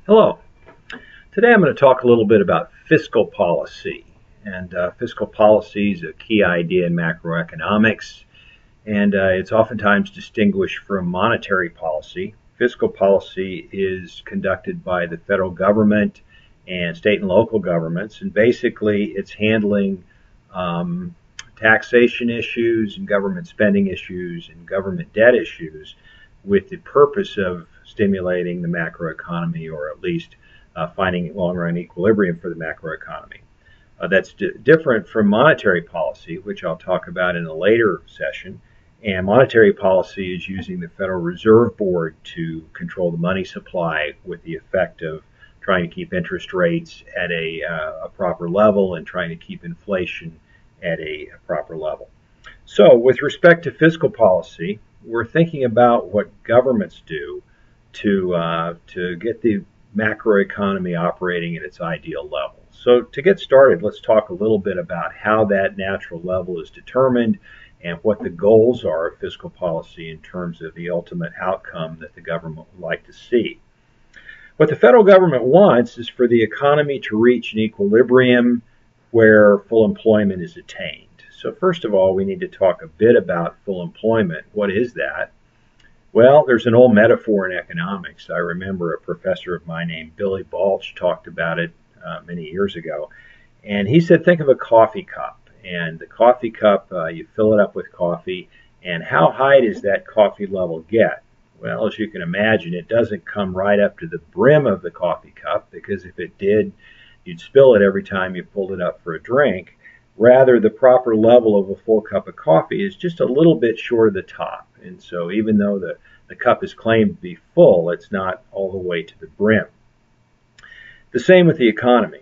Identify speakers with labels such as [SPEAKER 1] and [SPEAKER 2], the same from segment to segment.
[SPEAKER 1] Hello. Today I'm going to talk a little bit about fiscal policy. And fiscal policy is a key idea in macroeconomics, and it's oftentimes distinguished from monetary policy. Fiscal policy is conducted by the federal government and state and local governments, and basically it's handling um, taxation issues and government spending issues and government debt issues with the purpose of stimulating the macroeconomy, or at least finding long-run equilibrium for the macroeconomy. That's different from monetary policy, which I'll talk about in a later session. And monetary policy is using the Federal Reserve Board to control the money supply with the effect of trying to keep interest rates at a proper level and trying to keep inflation at a proper level. So with respect to fiscal policy, we're thinking about what governments do to get the macroeconomy operating at its ideal level. So to get started, let's talk a little bit about how that natural level is determined and what the goals are of fiscal policy in terms of the ultimate outcome that the government would like to see. What the federal government wants is for the economy to reach an equilibrium where full employment is attained. So first of all, we need to talk a bit about full employment. What is that? Well, there's an old metaphor in economics. I remember a professor of mine named Billy Balch talked about it many years ago. And he said, think of a coffee cup. And the coffee cup, you fill it up with coffee. And how high does that coffee level get? Well, as you can imagine, it doesn't come right up to the brim of the coffee cup, because if it did, you'd spill it every time you pulled it up for a drink. Rather, the proper level of a full cup of coffee is just a little bit short of the top. And so even though the cup is claimed to be full, it's not all the way to the brim. The same with the economy.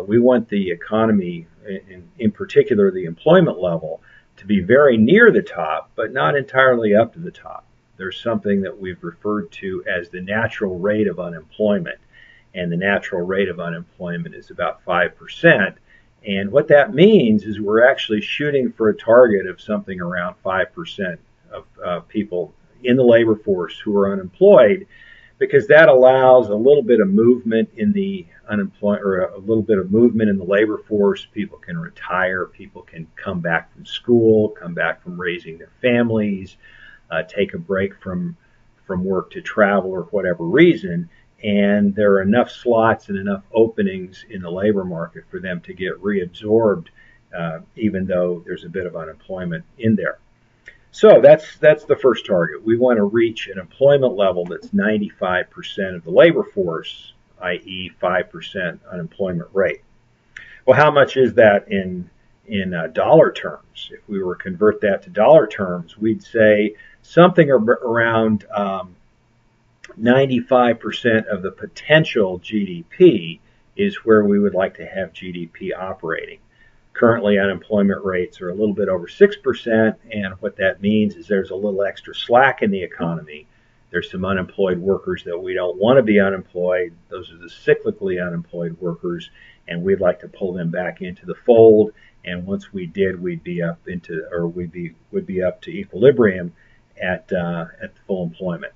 [SPEAKER 1] We want the economy, in particular the employment level, to be very near the top, but not entirely up to the top. There's something that we've referred to as the natural rate of unemployment. And the natural rate of unemployment is about 5%. And what that means is we're actually shooting for a target of something around 5% of people in the labor force who are unemployed, because that allows a little bit of movement in the unemployment, or a little bit of movement in the labor force. People can retire, people can come back from school, come back from raising their families, take a break from work to travel or whatever reason. And there are enough slots and enough openings in the labor market for them to get reabsorbed, even though there's a bit of unemployment in there. So that's the first target. We want to reach an employment level that's 95% of the labor force, i.e. 5% unemployment rate. Well, how much is that in dollar terms? If we were to convert that to dollar terms, we'd say something around 95% of the potential GDP is where we would like to have GDP operating. Currently, unemployment rates are a little bit over 6%, and what that means is there's a little extra slack in the economy. There's some unemployed workers that we don't want to be unemployed. Those are the cyclically unemployed workers, and we'd like to pull them back into the fold. And once we did, we'd be up to equilibrium at full employment.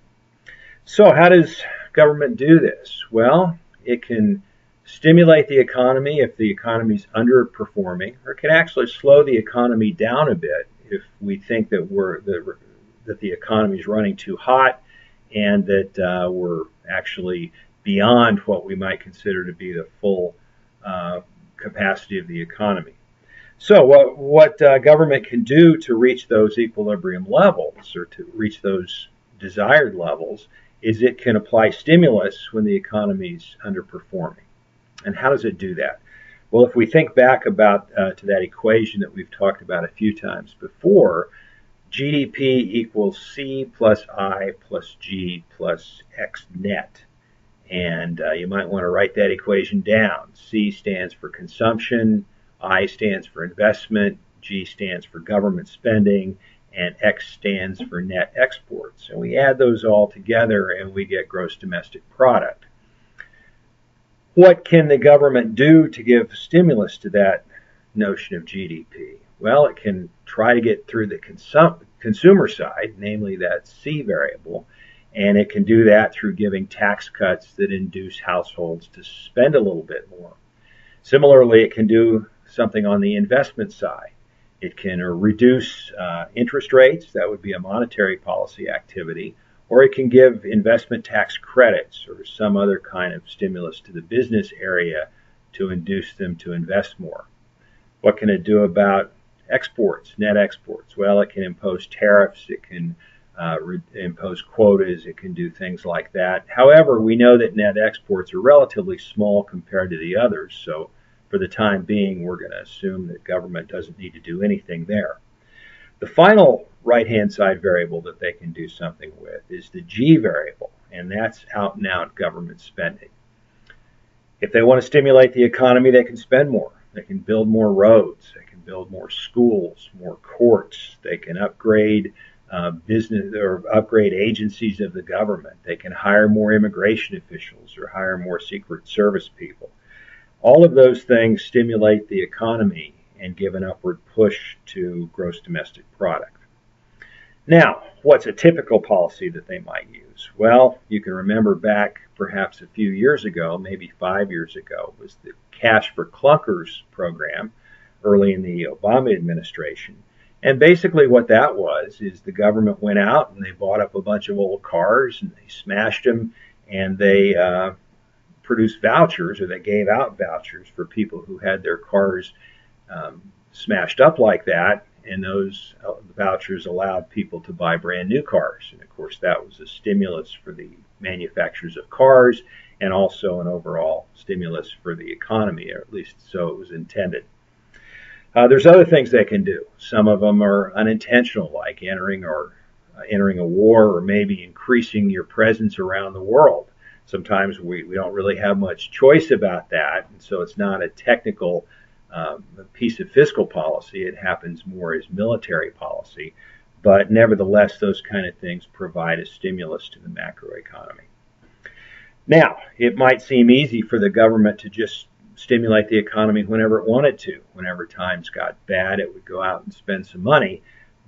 [SPEAKER 1] So how does government do this? Well, it can stimulate the economy if the economy is underperforming, or it can actually slow the economy down a bit if we think that the economy is running too hot and that we're actually beyond what we might consider to be the full capacity of the economy. So what government can do to reach those equilibrium levels, or to reach those desired levels, is it can apply stimulus when the economy's underperforming. And how does it do that? Well, if we think back about to that equation that we've talked about a few times before, GDP equals C plus I plus G plus X net. And you might want to write that equation down. C stands for consumption, I stands for investment, G stands for government spending, and X stands for net exports. And we add those all together and we get gross domestic product. What can the government do to give stimulus to that notion of GDP? Well, it can try to get through the consumer side, namely that C variable, And it can do that through giving tax cuts that induce households to spend a little bit more. Similarly, it can do something on the investment side. It can reduce interest rates. That would be a monetary policy activity. Or it can give investment tax credits or some other kind of stimulus to the business area to induce them to invest more. What can it do about exports, net exports? Well, it can impose tariffs. It can impose quotas. It can do things like that. However, we know that net exports are relatively small compared to the others. So for the time being, we're going to assume that government doesn't need to do anything there. The final right-hand side variable that they can do something with is the G variable, and that's out and out government spending. If they want to stimulate the economy, they can spend more. They can build more roads. They can build more schools, more courts. They can upgrade business or upgrade agencies of the government. They can hire more immigration officials or hire more Secret Service people. All of those things stimulate the economy and give an upward push to gross domestic product. Now, what's a typical policy that they might use? Well, you can remember back perhaps a few years ago, maybe 5 years ago, was the Cash for Clunkers program early in the Obama administration. And basically what that was is the government went out and they bought up a bunch of old cars and they smashed them and they produced vouchers, or they gave out vouchers for people who had their cars smashed up like that, and those vouchers allowed people to buy brand new cars. And of course that was a stimulus for the manufacturers of cars and also an overall stimulus for the economy, or at least so it was intended. There's other things they can do. Some of them are unintentional, like entering a war or maybe increasing your presence around the world. Sometimes we don't really have much choice about that, and so it's not a technical piece of fiscal policy. It happens more as military policy, but nevertheless, those kind of things provide a stimulus to the macroeconomy. Now, it might seem easy for the government to just stimulate the economy whenever it wanted to. Whenever times got bad, it would go out and spend some money.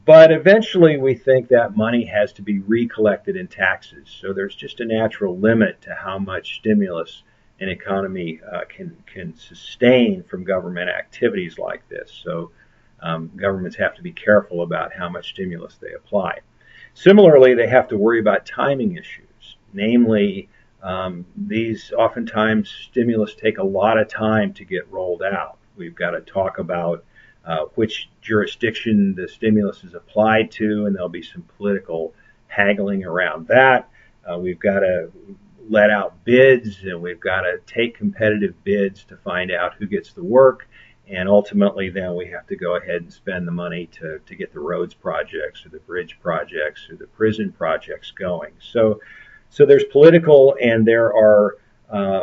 [SPEAKER 1] But eventually we think that money has to be recollected in taxes. So there's just a natural limit to how much stimulus an economy can sustain from government activities like this. So governments have to be careful about how much stimulus they apply. Similarly, they have to worry about timing issues. Namely, these oftentimes stimulus take a lot of time to get rolled out. We've got to talk about which jurisdiction the stimulus is applied to, and there'll be some political haggling around that. We've got to let out bids, and we've got to take competitive bids to find out who gets the work, and ultimately then we have to go ahead and spend the money to get the roads projects or the bridge projects or the prison projects going. So there's political and there are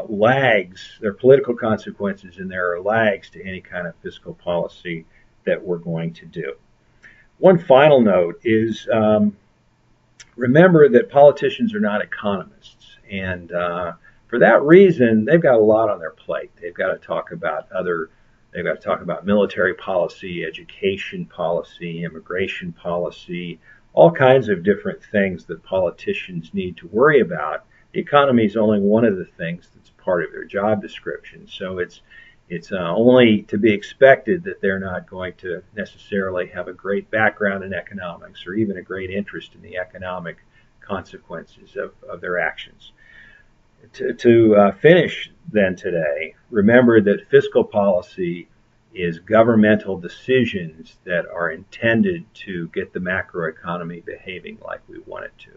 [SPEAKER 1] lags, there are political consequences and there are lags to any kind of fiscal policy that we're going to do. One final note is remember that politicians are not economists, and for that reason they've got a lot on their plate. They've got to talk about military policy, education policy, immigration policy, all kinds of different things that politicians need to worry about. The economy is only one of the things that's part of their job description. So it's only to be expected that they're not going to necessarily have a great background in economics or even a great interest in the economic consequences of their actions. To finish then today, remember that fiscal policy is governmental decisions that are intended to get the macroeconomy behaving like we want it to.